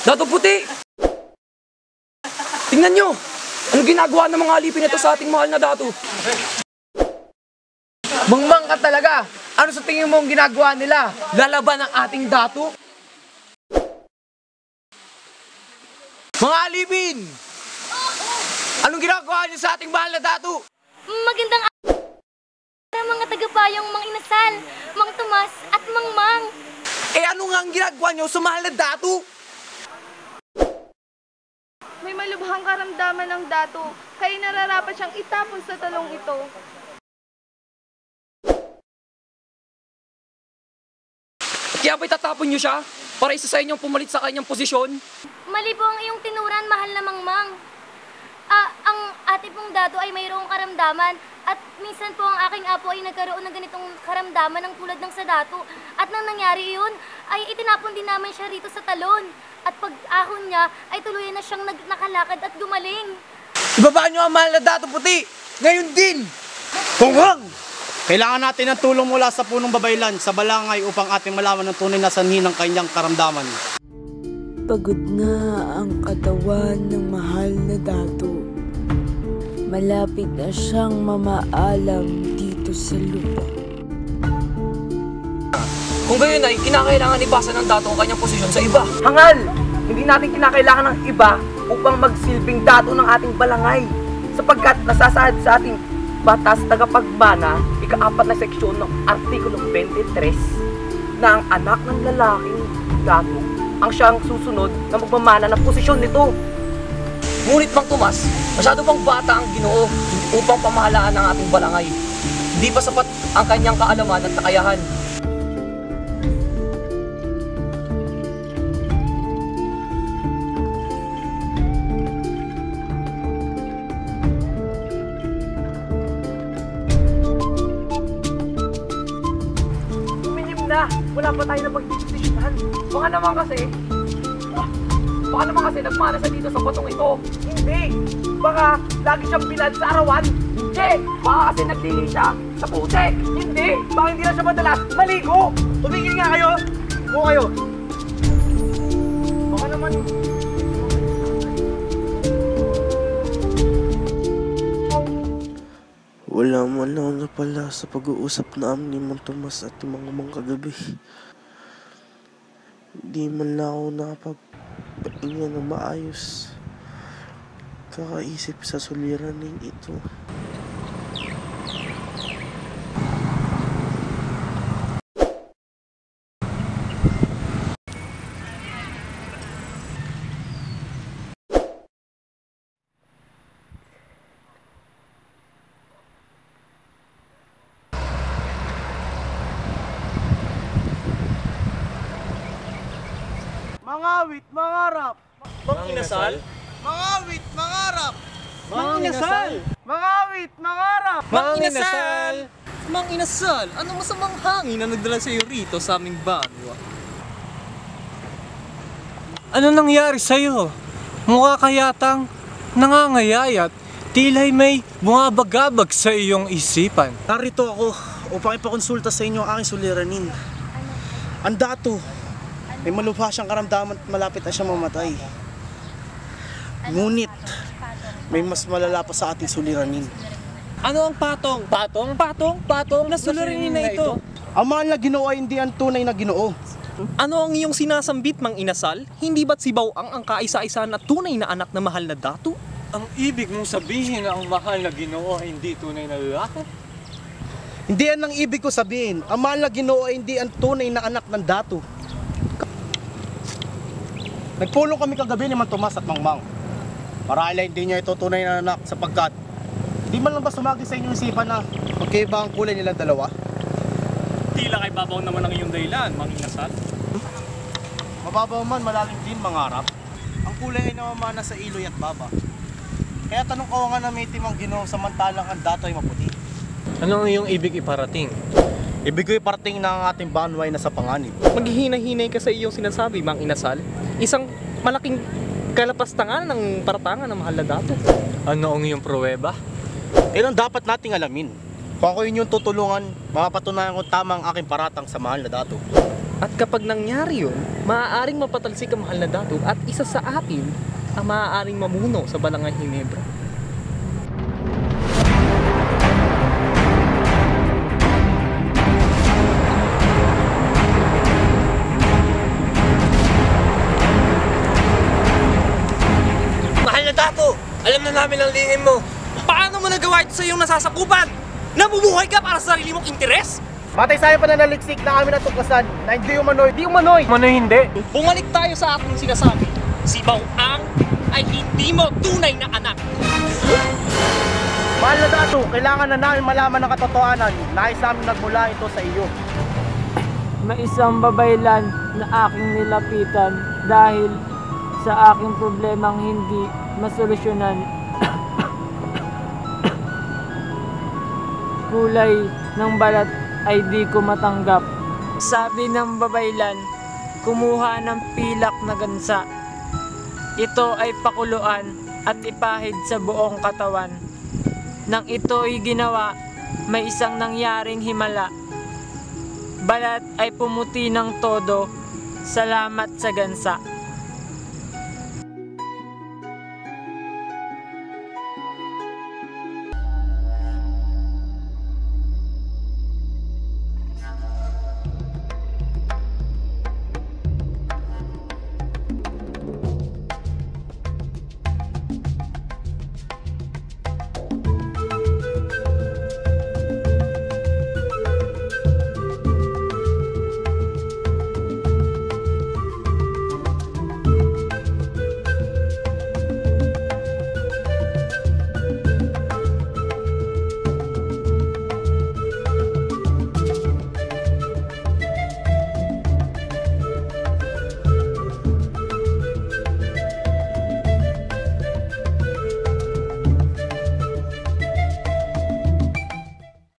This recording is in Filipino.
Dato puti! Tingnan nyo! Ano ginagawa ng mga alipin ito sa ating mahal na dato? Mangmang ka talaga! Ano sa tingin mo ang ginagawa nila? Lalaban ang ating dato? Mga alipin! Anong ginagawa niyo sa ating mahal na dato? Magandang mga tagapayong Mang Inasal, Mang Tomas at Mang Mang. Eh ano nga ang ginagawa niyo sa mahal na dato? May malubhang karamdaman ng dato, kaya nararapat siyang itapon sa talong ito. Kaya ba'y tatapon nyo siya? Para isa sa inyong pumalit sa kanyang posisyon? Mali po ang iyong tinuran, mahal na Mang Mang. Ang ate pong dato ay mayroong karamdaman at minsan po ang aking apo ay nagkaroon ng ganitong karamdaman ng tulad ng sa dato. At nang nangyari iyon, ay itinapon din namin siya rito sa talon. At pag-ahon niya, ay tuluyan na siyang nakalakad at gumaling. Ibaba niyo ang mahal na dato puti! Ngayon din! Konghang! Kailangan natin ng tulong mula sa punong babaylan sa balangay upang ating malaman ng tunay na sanhi ng kanyang karamdaman. Pagod na ang katawan ng mahal na dato. Malapit na siyang mamaalam dito sa lupa. Kung gayon ay kinakailangan ipasa ng dato ang kanyang posisyon sa iba. Hangal! Hindi natin kinakailangan ng iba upang magsilbing dato ng ating balangay. Sapagkat nasasaad sa ating batas tagapagmana, ika-4 na seksyon ng Artikulo 23, na ang anak ng lalaking dato ang siyang susunod na magmamana ng posisyon nito. Ngunit Mang Tomas, masyado pang bata ang Ginoo upang pamahalaan ang ating balangay. Hindi pa sapat ang kanyang kaalaman at kakayahan. Wala pa tayo na pagdidesisyonan. Baka naman kasi nagmana sa dito sa batong ito. Hindi! Baka lagi siyang bilad sa arawan. Hindi! Baka kasi naglili siya sa putik. Hindi! Baka hindi na siya madalas maligo. Tumigil nga kayo! Go kayo! Baka naman... Wala man lang na pala sa pag-uusap namin ni Mang Tomas at yung mga Mang kagabi. Hindi man lang ako nakapagpahinga ng maayos. Kakaisip sa suliranin ito. Mangawit, mangarap! Mang Inasal? Mangawit, mangarap! Mang Inasal! Mangawit, mangarap! Mang Inasal! Mang Inasal, anong masamang hangin na nagdala sa iyo rito sa aming banwa? Ano nangyari sa'yo? Mukha ka yatang nangangayayat, tila'y may bumabagabag sa iyong isipan. Narito ako upang ipakonsulta sa inyo ang aking suliranin. Ang dato, may malubha siyang karamdaman at malapit na siyang mamatay. Ngunit, may mas malala pa sa ating suliranin. Ano ang patong? Patong? Patong? Patong? Nasuliranin na ito. Ang mahal na Ginoo ay hindi ang tunay na Ginoo. Ano ang iyong sinasambit, Mang Inasal? Hindi ba't si Bawang ang kaisa-isa na tunay na anak na mahal na dato? Ang ibig mong sabihin na ang mahal na Ginoo ay hindi tunay na lalaki? Hindi yan ang ibig ko sabihin. Ang mahal na Ginoo ay hindi ang tunay na anak ng dato. Nagpulong kami kagabi ni Mang Tomas at Mang Mang. Marahil hindi niya ito tunay na anak sapagkat Di man lang ba sumagi sa inyong isipan na magkaiba ang kulay nilang dalawa? Tila kay babaw naman ang iyong dahilan, mang inasal. Mababaw man, malalim din mangarap. Ang kulay ay namamana sa iloy at baba. Kaya tanong kawangan na may timang Ginoo samantalang ang dato ay maputi. Ano ang iyong ibig iparating? Ibig ko iparating na ang ating banway na sa panganib. Maghihinay-hinay ka sa iyong sinasabi, mang inasal. Isang malaking kalapastangan ng paratangan ng mahal na dato. Ano ang iyong pruweba? Ilang dapat nating alamin. Kung ako inyong tutulungan, mapapatunayan ko tama ang aking paratang sa mahal na dato. At kapag nangyari yun, maaaring mapatalsik ang mahal na dato at isa sa atin ang maaaring mamuno sa Balangay Hinebra. Mahal na dato! Alam na namin ang lihim mo! Paano mo nagawa ito sa iyong nasasakupan? Nabubuhay ka para sa sarili mong interes? Matay sa akin pananaliksik na kami natuklasan na hindi umano'y. Manoy hindi! Bumalik tayo sa ating sinasabi. Si Bawang ay hindi mo tunay na anak. Mahal na dato, kailangan na namin malaman ang katotohanan. Nais namin nagmula ito sa iyo. May isang babaylan na aking nilapitan dahil sa aking problemang hindi masolusyonan. Kulay ng balat ay di ko matanggap. Sabi ng babaylan, kumuha ng pilak na gansa. Ito ay pakuluan at ipahid sa buong katawan. Nang ito'y ginawa, may isang nangyaring himala. Balat ay pumuti ng todo. Salamat sa gansa.